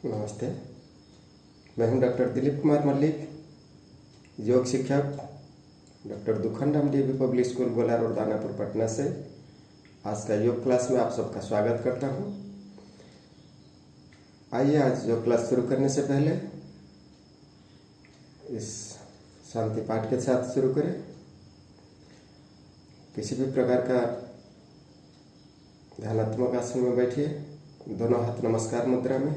नमस्ते। मैं हूं डॉक्टर दिलीप कुमार मल्लिक, योग शिक्षक, डॉक्टर दुखनराम डीएवी पब्लिक स्कूल गोला रोड दानापुर पटना से। आज का योग क्लास में आप सबका स्वागत करता हूं। आइए आज योग क्लास शुरू करने से पहले इस शांति पाठ के साथ शुरू करें। किसी भी प्रकार का ध्यानात्मक आसन में बैठिए, दोनों हाथ नमस्कार मुद्रा में,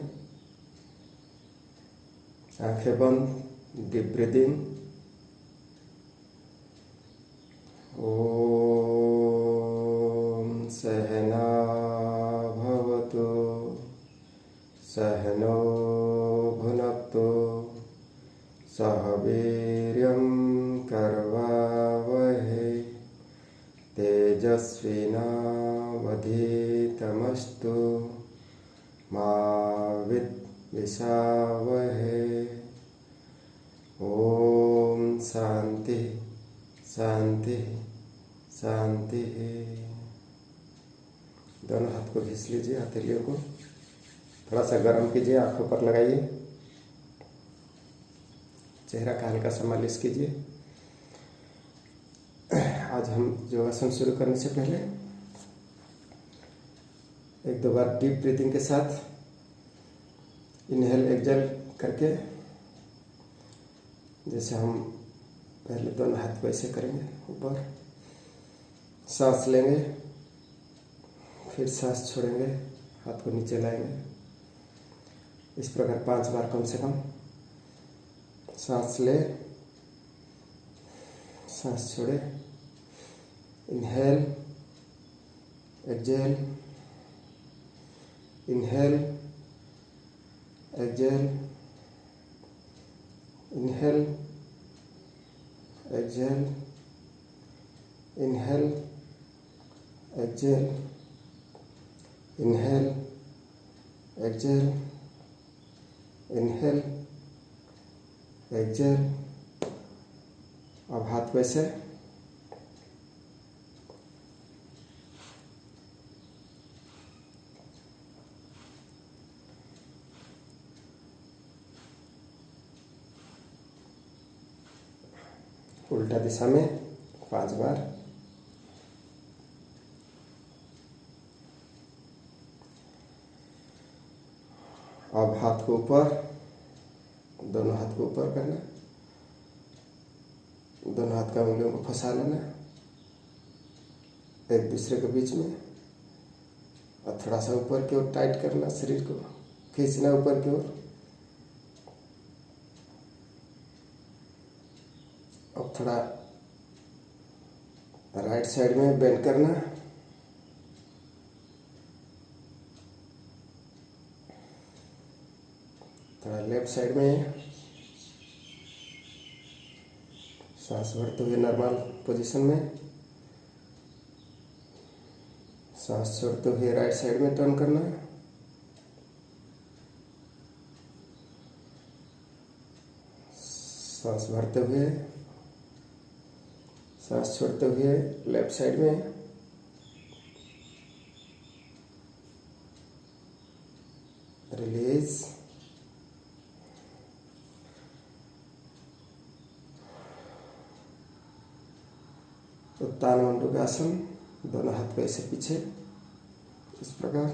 आंखें बंद, डीप ब्रीदिंग। ओम सहना भवतु सहनो भुनक्तु सह वीर्यं करवावहै तेजस्विनावधीतमस्तु मा विद्विषावहै। ओम शांति शांति शांति। दोनों हाथ को घिस लीजिए, हथेलियों को थोड़ा सा गर्म कीजिए, आंखों पर लगाइए, चेहरा का हल्का सा मालिश कीजिए। आज हम योगासन शुरू करने से पहले एक दो बार डीप ब्रीथिंग के साथ इनहेल एक्सहेल करके, जैसे हम पहले दोनों हाथ को ऐसे करेंगे, ऊपर सांस लेंगे, फिर सांस छोड़ेंगे, हाथ को नीचे लाएंगे। इस प्रकार 5 बार कम से कम सांस ले, सांस छोड़े, inhale exhale, inhale exhale, inhale exhale, inhale exhale, inhale exhale, inhale exhale. अब हाथ वैसे उल्टा दिशा में 5 बार। अब हाथ को ऊपर, दोनों हाथ को ऊपर करना, दोनों हाथ का उंगलियों को फंसा लेना एक दूसरे के बीच में, और थोड़ा सा ऊपर की ओर टाइट करना, शरीर को खींचना ऊपर की ओर। अब थोड़ा राइट साइड में बेंड करना, थोड़ा लेफ्ट साइड में सांस भरते हुए नॉर्मल पोजीशन में, सांस छोड़ते हुए राइट साइड में टर्न करना। सांस भरते हुए, सांस छोड़ते हुए लेफ्ट साइड में, रिलीज। उत्तान मंडूकासन, दोनों हाथ को ऐसे पीछे, इस प्रकार।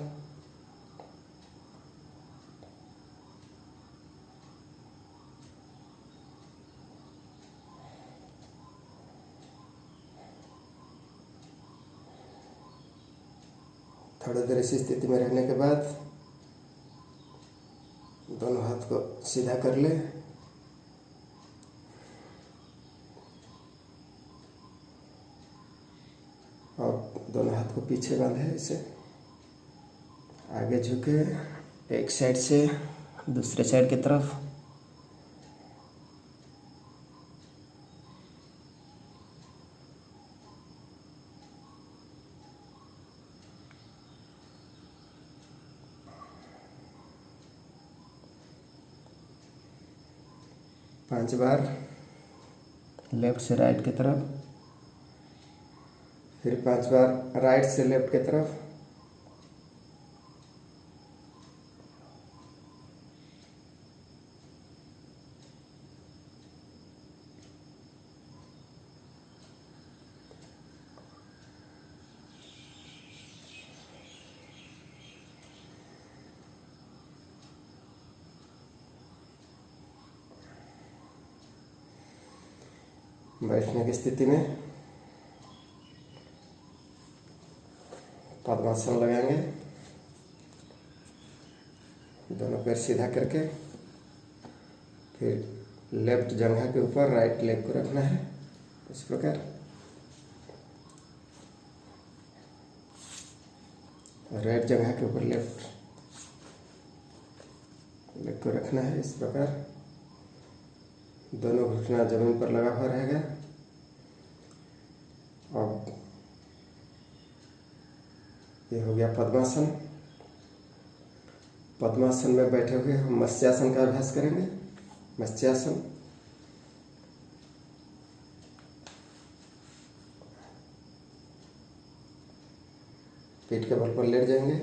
थोड़ी देर इसी स्थिति में रहने के बाद दोनों हाथ को सीधा कर ले, और दोनों हाथ को पीछे बांधे, ऐसे आगे झुके, एक साइड से दूसरे साइड की तरफ। पांच बार लेफ्ट से राइट की तरफ, फिर 5 बार राइट से लेफ्ट की तरफ, बैठने की स्थिति में पद्मासन लगाएंगे। दोनों पैर सीधा करके फिर लेफ्ट जंघा के ऊपर राइट लेग को रखना है इस प्रकार। राइट जंघा के ऊपर लेफ्ट लेग को रखना है इस प्रकार। दोनों घुटना जमीन पर लगा हुआ रहेगा। अब ये हो गया पद्मासन। पद्मासन में बैठे हुए हम मत्स्यासन का अभ्यास करेंगे। मत्स्यासन पीठ के बल पर लेट जाएंगे।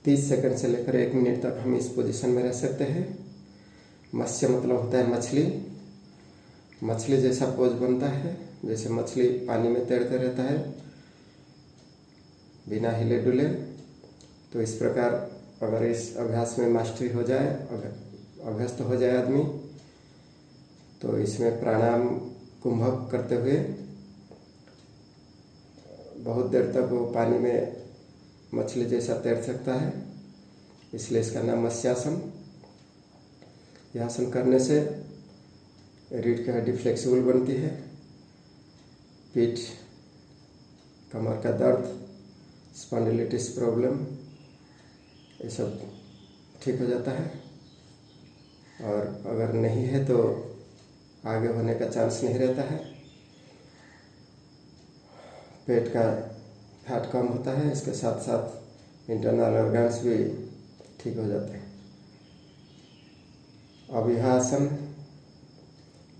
तीस सेकंड से लेकर 1 मिनट तक हम इस पोजीशन में रह सकते हैं। मत्स्य मतलब होता है मछली। मछली जैसा पोज बनता है, जैसे मछली पानी में तैरते रहता है बिना हिले डुले। तो इस प्रकार अगर इस अभ्यास में मास्टरी हो जाए, अगर अभ्यस्त हो जाए आदमी, तो इसमें प्राणायाम कुंभक करते हुए बहुत देर तक वो पानी में मछली जैसा तैर सकता है। इसलिए इसका नाम मत्स्यासन। यह आसन करने से रीढ़ की हड्डी फ्लेक्सिबल बनती है। पीठ, कमर का दर्द, स्पॉन्डिलिटिस प्रॉब्लम, ये सब ठीक हो जाता है। और अगर नहीं है तो आगे होने का चांस नहीं रहता है। पेट का फैट कम होता है। इसके साथ साथ इंटरनल ऑर्गन्स भी ठीक हो जाते हैं। अब यह आसन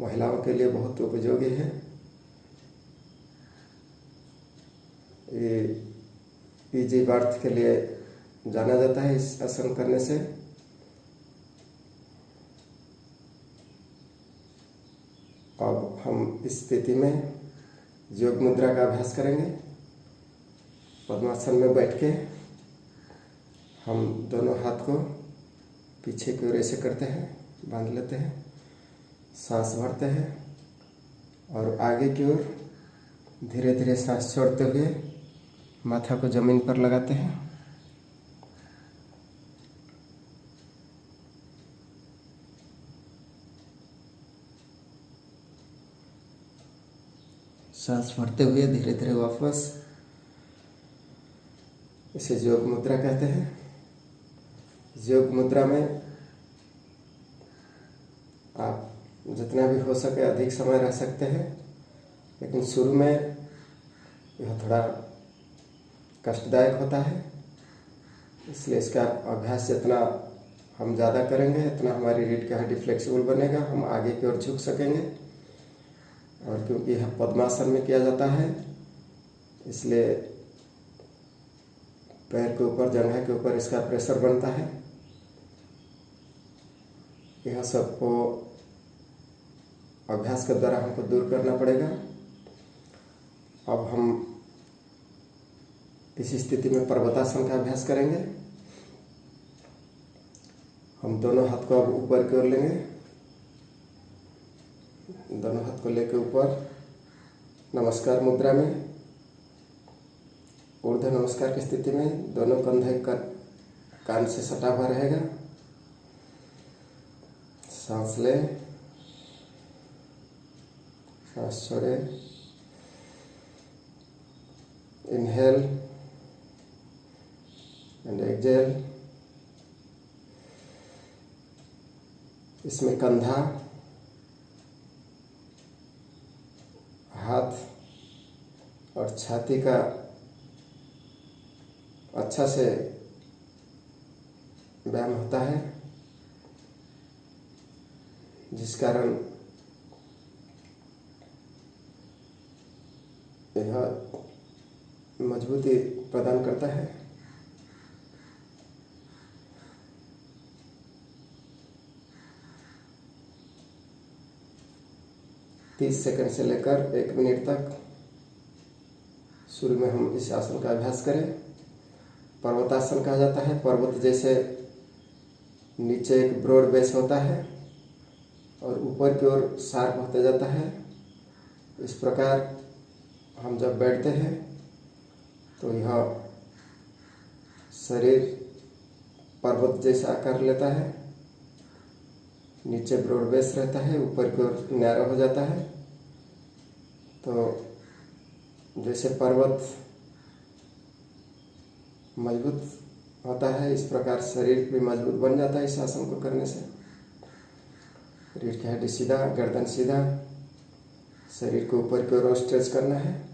महिलाओं के लिए बहुत उपयोगी है। ये इजी बर्थ के लिए जाना जाता है इस आसन करने से। अब हम इस स्थिति में योग मुद्रा का अभ्यास करेंगे। पद्मासन में बैठ के हम दोनों हाथ को पीछे की ओर ऐसे करते हैं, बांध लेते हैं, सांस भरते हैं और आगे की ओर धीरे धीरे सांस छोड़ते हुए माथा को जमीन पर लगाते हैं। सांस भरते हुए धीरे धीरे वापस। इसे योग मुद्रा कहते हैं। योग मुद्रा में आप जितना भी हो सके अधिक समय रह सकते हैं, लेकिन शुरू में यह थोड़ा कष्टदायक होता है। इसलिए इसका अभ्यास जितना हम ज़्यादा करेंगे इतना हमारी रीढ़ की हड्डी फ्लेक्सिबल बनेगा, हम आगे की ओर झुक सकेंगे। और क्योंकि यह पद्मासन में किया जाता है, इसलिए पैर के ऊपर, जंघा के ऊपर इसका प्रेशर बनता है। यह सबको अभ्यास के द्वारा हमको दूर करना पड़ेगा। अब हम इस स्थिति में पर्वतासन का अभ्यास करेंगे। हम दोनों हाथ को अब ऊपर की ओर लेंगे। दोनों हाथ को लेकर ऊपर नमस्कार मुद्रा में, ऊर्ध्व नमस्कार की स्थिति में दोनों कंधे कान से सटा हुआ रहेगा। सांस लें, सांस छोड़ें। Inhale and exhale. इसमें कंधा, हाथ और छाती का अच्छा से व्यायाम होता है। जिस कारण यह मजबूती प्रदान करता है। तीस सेकंड से लेकर 1 मिनट तक शुरू में हम इस आसन का अभ्यास करें। पर्वतासन कहा जाता है। पर्वत जैसे नीचे एक ब्रॉड बेस होता है और ऊपर की ओर शार्प होता जाता है। इस प्रकार हम जब बैठते हैं तो यह शरीर पर्वत जैसा आकार लेता है, नीचे ब्रॉड बेस रहता है, ऊपर की ओर नैरो हो जाता है। तो जैसे पर्वत मजबूत होता है, इस प्रकार शरीर भी मजबूत बन जाता है इस आसन को करने से। रीढ़ की हड्डी सीधा, गर्दन सीधा, शरीर को ऊपर की ओर स्ट्रेच करना है।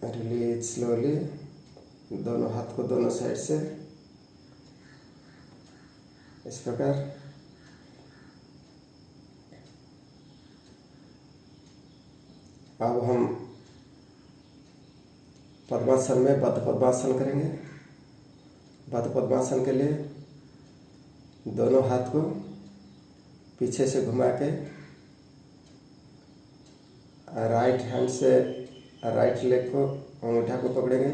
रिलीज स्लोली, दोनों हाथ को दोनों साइड से इस प्रकार। अब हम पद्मासन में बद्ध पद्मासन करेंगे। बद्ध पद्मासन के लिए दोनों हाथ को पीछे से घुमा के राइट हैंड से राइट लेग को अंगूठा को पकड़ेंगे,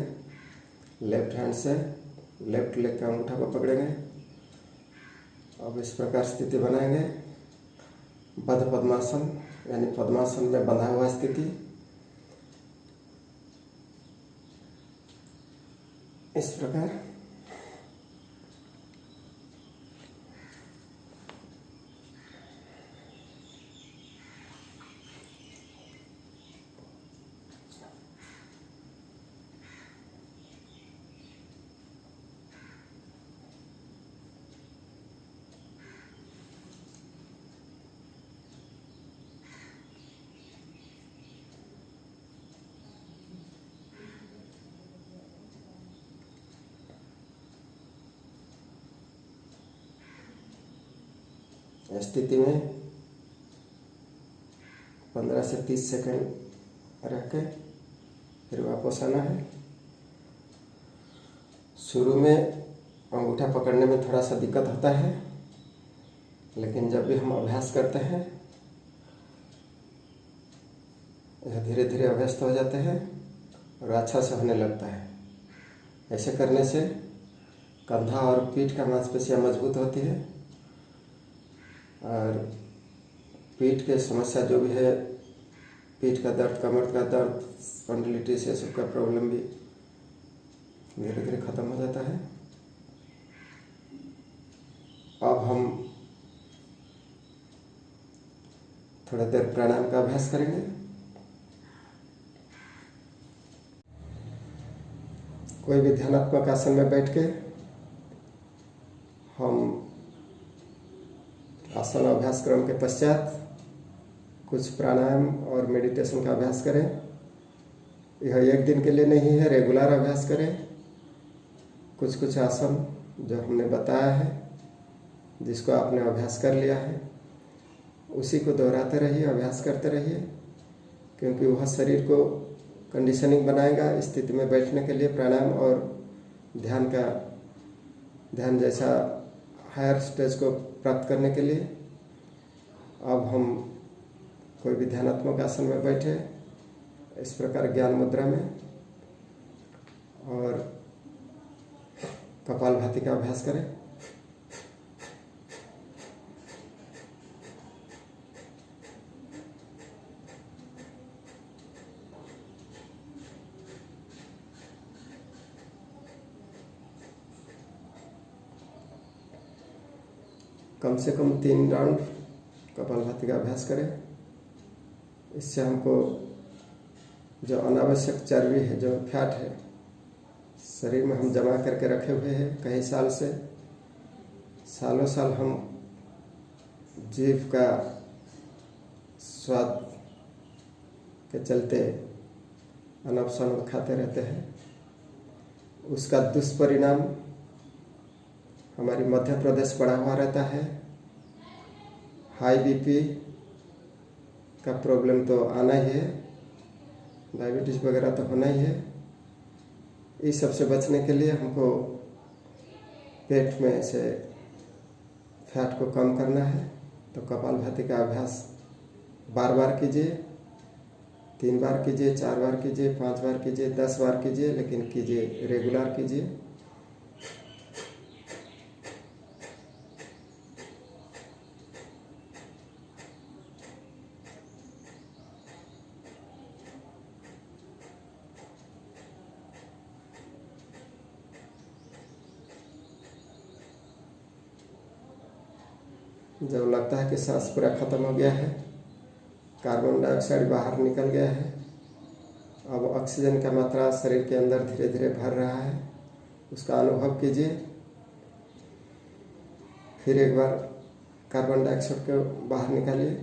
लेफ्ट हैंड से लेफ्ट लेग का अंगूठा को पकड़ेंगे। अब इस प्रकार स्थिति बनाएंगे। बद्ध पद्मासन यानी पद्मासन में बंधा हुआ स्थिति। इस प्रकार स्थिति में 15 से 30 सेकंड रह के फिर वापस आना है। शुरू में अंगूठा पकड़ने में थोड़ा सा दिक्कत होता है, लेकिन जब भी हम अभ्यास करते हैं यह धीरे धीरे अभ्यस्त हो जाते हैं और अच्छा से होने लगता है। ऐसे करने से कंधा और पीठ का मांसपेशियां मजबूत होती है और पीठ के समस्या जो भी है, पीठ का दर्द, कमर का दर्द, स्पॉन्डिलिटिस, ये सब का प्रॉब्लम भी धीरे धीरे खत्म हो जाता है। अब हम थोड़ा देर प्राणायाम का अभ्यास करेंगे। कोई भी ध्यानात्मक आसन में बैठ के हम आसन अभ्यास क्रम के पश्चात कुछ प्राणायाम और मेडिटेशन का अभ्यास करें। यह एक दिन के लिए नहीं है, रेगुलर अभ्यास करें। कुछ कुछ आसन जो हमने बताया है, जिसको आपने अभ्यास कर लिया है, उसी को दोहराते रहिए, अभ्यास करते रहिए, क्योंकि वह शरीर को कंडीशनिंग बनाएगा स्थिति में बैठने के लिए। प्राणायाम और ध्यान जैसा हायर स्टेज को प्राप्त करने के लिए। अब हम कोई भी ध्यानात्मक आसन में बैठे इस प्रकार ज्ञान मुद्रा में और कपालभाति का अभ्यास करें। कम से कम 3 राउंड कपालभाति का अभ्यास करें। इससे हमको जो अनावश्यक चर्बी है, जो फैट है, शरीर में हम जमा करके रखे हुए हैं कई साल से, सालों साल हम जीभ का स्वाद के चलते अनप शनप खाते रहते हैं, उसका दुष्परिणाम हमारी मध्य प्रदेश बढ़ा हुआ रहता है। हाई बीपी का प्रॉब्लम तो आना ही है, डायबिटीज़ वगैरह तो होना ही है। इस सब से बचने के लिए हमको पेट में से फैट को कम करना है। तो कपालभाति का अभ्यास बार बार कीजिए, 3 बार कीजिए, 4 बार कीजिए, 5 बार कीजिए, 10 बार कीजिए, लेकिन कीजिए, रेगुलर कीजिए। जब लगता है कि सांस पूरा खत्म हो गया है, कार्बन डाइऑक्साइड बाहर निकल गया है, अब ऑक्सीजन का मात्रा शरीर के अंदर धीरे धीरे भर रहा है, उसका अनुभव कीजिए। फिर एक बार कार्बन डाइऑक्साइड को बाहर निकालिए।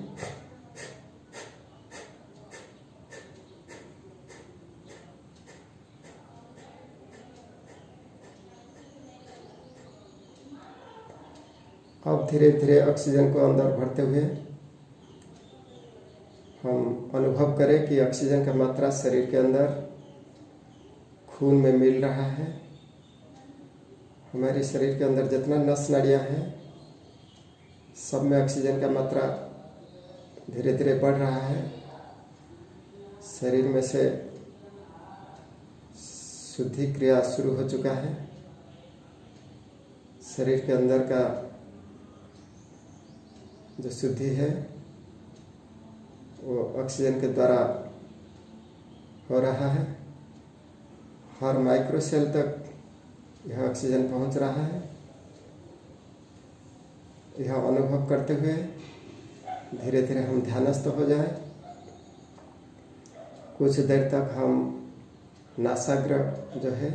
अब धीरे धीरे ऑक्सीजन को अंदर भरते हुए हम अनुभव करें कि ऑक्सीजन का मात्रा शरीर के अंदर खून में मिल रहा है। हमारे शरीर के अंदर जितना नस नाड़ियाँ हैं, सब में ऑक्सीजन का मात्रा धीरे धीरे बढ़ रहा है। शरीर में से शुद्धि क्रिया शुरू हो चुका है। शरीर के अंदर का जो शुद्धि है वो ऑक्सीजन के द्वारा हो रहा है। हर माइक्रो सेल तक यह ऑक्सीजन पहुंच रहा है। यह अनुभव करते हुए धीरे धीरे हम ध्यानस्थ हो जाए। कुछ देर तक हम नासाग्र जो है,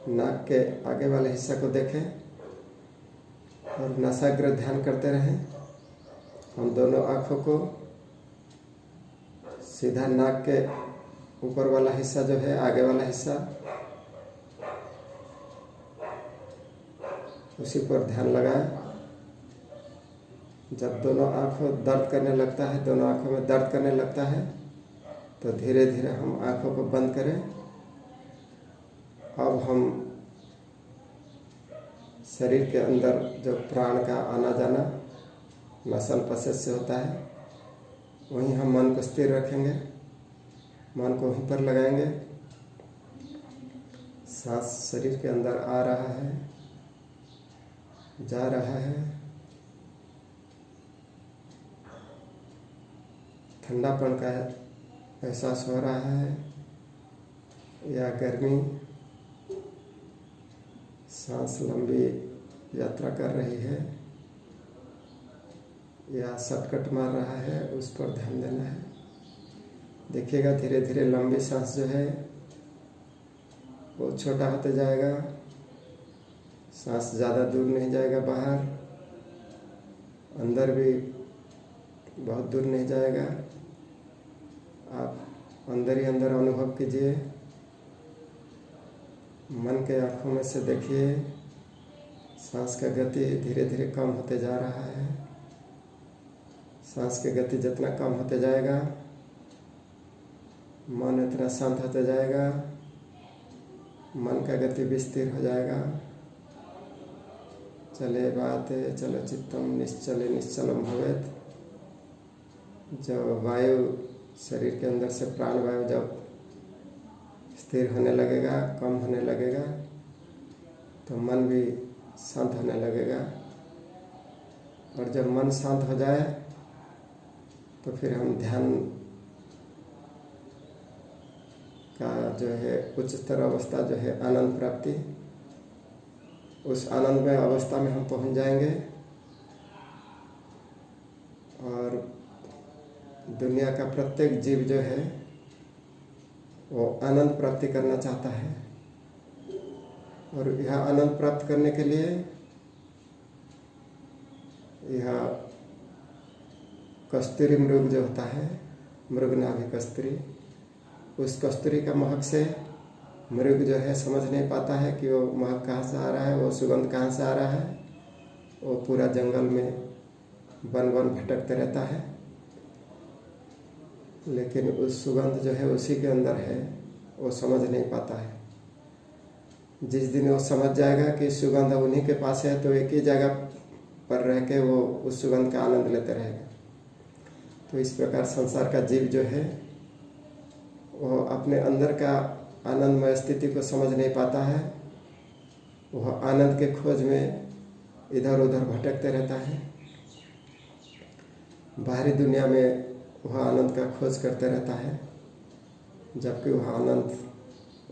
नाक के आगे वाले हिस्सा को देखें और नासाग्र ध्यान करते रहें। हम दोनों आँखों को सीधा नाक के ऊपर वाला हिस्सा जो है, आगे वाला हिस्सा, उसी पर ध्यान लगाएं। जब दोनों आँखों दर्द करने लगता है, दोनों आँखों में दर्द करने लगता है, तो धीरे धीरे हम आँखों को बंद करें। अब हम शरीर के अंदर जो प्राण का आना जाना मसल पसेज से होता है, वहीं हम मन को स्थिर रखेंगे, मन को वहीं पर लगाएंगे। सांस शरीर के अंदर आ रहा है, जा रहा है। ठंडापन का एहसास हो रहा है या गर्मी। सांस लंबी यात्रा कर रही है या शॉर्टकट मार रहा है, उस पर ध्यान देना है। देखिएगा धीरे धीरे लंबी सांस जो है वो छोटा होते जाएगा। सांस ज़्यादा दूर नहीं जाएगा बाहर, अंदर भी बहुत दूर नहीं जाएगा। आप अंदर ही अंदर अनुभव कीजिए। मन के आँखों में से देखिए सांस का गति धीरे धीरे कम होते जा रहा है। सांस की गति जितना कम होते जाएगा, मन इतना शांत होते जाएगा। मन का गति भी स्थिर हो जाएगा। चले बाते चलो चित्तम निश्चले निश्चलम भवेत्। जब वायु शरीर के अंदर से प्राण वायु जब स्थिर होने लगेगा, कम होने लगेगा, तो मन भी शांत होने लगेगा। और जब मन शांत हो जाए तो फिर हम ध्यान का जो है उच्चतर अवस्था जो है आनंद प्राप्ति, उस आनंदमय अवस्था में हम पहुंच जाएंगे। और दुनिया का प्रत्येक जीव जो है वो आनंद प्राप्ति करना चाहता है। और यह आनंद प्राप्त करने के लिए यह कस्तूरी मृग जो होता है, मृग नाभि कस्तूरी, उस कस्तूरी का महक से मृग जो है समझ नहीं पाता है कि वो महक कहाँ से आ रहा है, वो सुगंध कहाँ से आ रहा है। वो पूरा जंगल में वन वन भटकते रहता है, लेकिन उस सुगंध जो है उसी के अंदर है, वो समझ नहीं पाता है। जिस दिन वो समझ जाएगा कि सुगंध उन्हीं के पास है, तो एक ही जगह पर रह के वो उस सुगंध का आनंद लेते रहेगा। तो इस प्रकार संसार का जीव जो है वो अपने अंदर का आनंदमय स्थिति को समझ नहीं पाता है। वह आनंद के खोज में इधर उधर भटकते रहता है। बाहरी दुनिया में वह आनंद का खोज करते रहता है, जबकि वह आनंद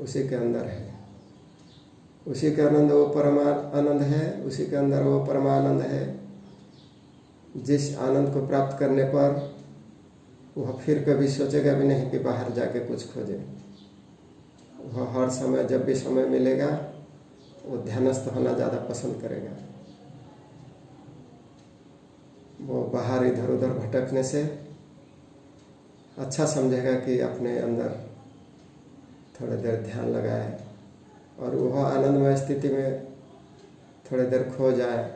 उसी के अंदर है। उसी के आनंद वो परमानंद है, उसी के अंदर वो परमानंद है। जिस आनंद को प्राप्त करने पर वह फिर कभी सोचेगा भी नहीं कि बाहर जाके कुछ खोजे। वह हर समय, जब भी समय मिलेगा, वो ध्यानस्थ होना ज़्यादा पसंद करेगा। वो बाहर इधर उधर भटकने से अच्छा समझेगा कि अपने अंदर थोड़ी देर ध्यान लगाए और वह आनंदमय स्थिति में थोड़ी देर खो जाए।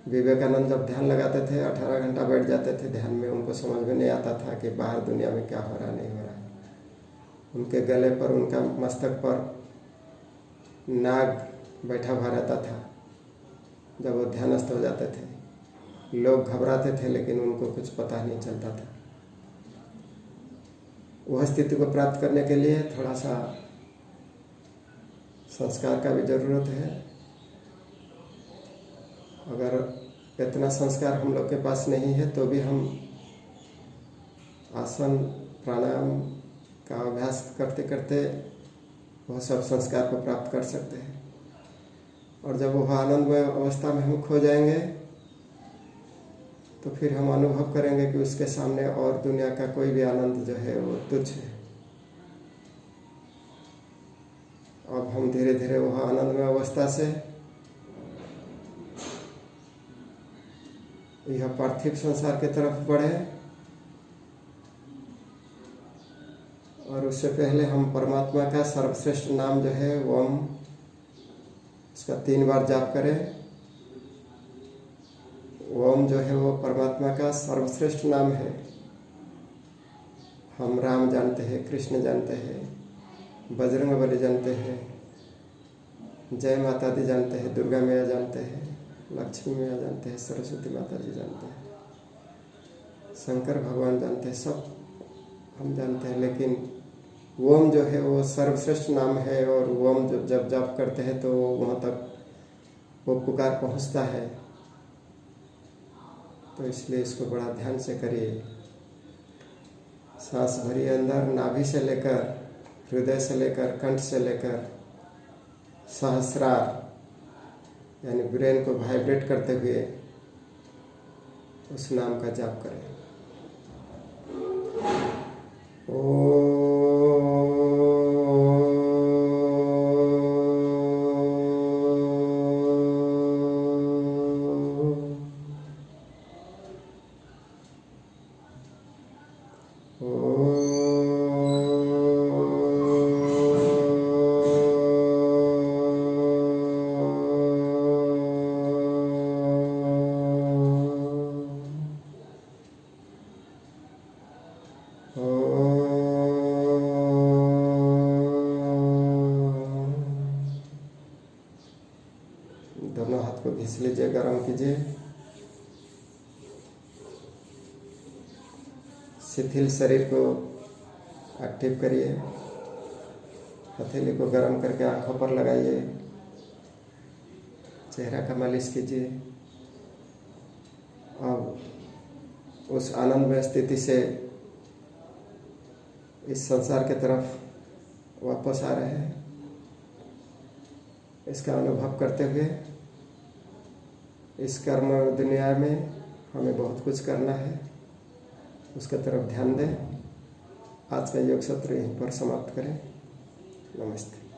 विवेकानंद जब ध्यान लगाते थे 18 घंटा बैठ जाते थे ध्यान में। उनको समझ में नहीं आता था कि बाहर दुनिया में क्या हो रहा नहीं हो रहा। उनके गले पर, उनका मस्तक पर नाग बैठा हुआ रहता था। जब वो ध्यानस्थ हो जाते थे, लोग घबराते थे, लेकिन उनको कुछ पता नहीं चलता था। वह स्थिति को प्राप्त करने के लिए थोड़ा सा संस्कार का भी जरूरत है। अगर इतना संस्कार हम लोग के पास नहीं है तो भी हम आसन प्राणायाम का अभ्यास करते करते वह सब संस्कार को प्राप्त कर सकते हैं। और जब वह आनंदमय अवस्था में हम खो जाएंगे तो फिर हम अनुभव करेंगे कि उसके सामने और दुनिया का कोई भी आनंद जो है वो तुच्छ है। अब हम धीरे धीरे वह आनंदमय अवस्था से यह पार्थिव संसार की तरफ बढ़े। और उससे पहले हम परमात्मा का सर्वश्रेष्ठ नाम जो है ओम, उसका 3 बार जाप करें। ओम जो है वो परमात्मा का सर्वश्रेष्ठ नाम है। हम राम जानते हैं, कृष्ण जानते हैं, बजरंगबली जानते हैं, जय माता दी जानते हैं, दुर्गा मैया जानते हैं, लक्ष्मी मैया जानते हैं, सरस्वती माता जी जानते हैं, शंकर भगवान जानते हैं, सब हम जानते हैं। लेकिन ओम जो है वो सर्वश्रेष्ठ नाम है। और ओम जब जाप करते हैं तो वहाँ तक वो पुकार पहुँचता है। तो इसलिए इसको बड़ा ध्यान से करिए। सांस भरिए अंदर, नाभि से लेकर, हृदय से लेकर, कंठ से लेकर सहस्रार यानी ब्रेन को वाइब्रेट करते हुए उस नाम का जाप करें। दोनों हाथ को घिस लीजिए, गर्म कीजिए। शिथिल शरीर को एक्टिव करिए। हथेली को गर्म करके आंखों पर लगाइए। चेहरा का मालिश कीजिए। अब उस आनंदमय स्थिति से इस संसार के तरफ वापस आ रहे हैं। इसका अनुभव करते हुए इस कर्म दुनिया में हमें बहुत कुछ करना है, उसके तरफ ध्यान दें। आज का योग सत्र यहीं पर समाप्त करें। नमस्ते।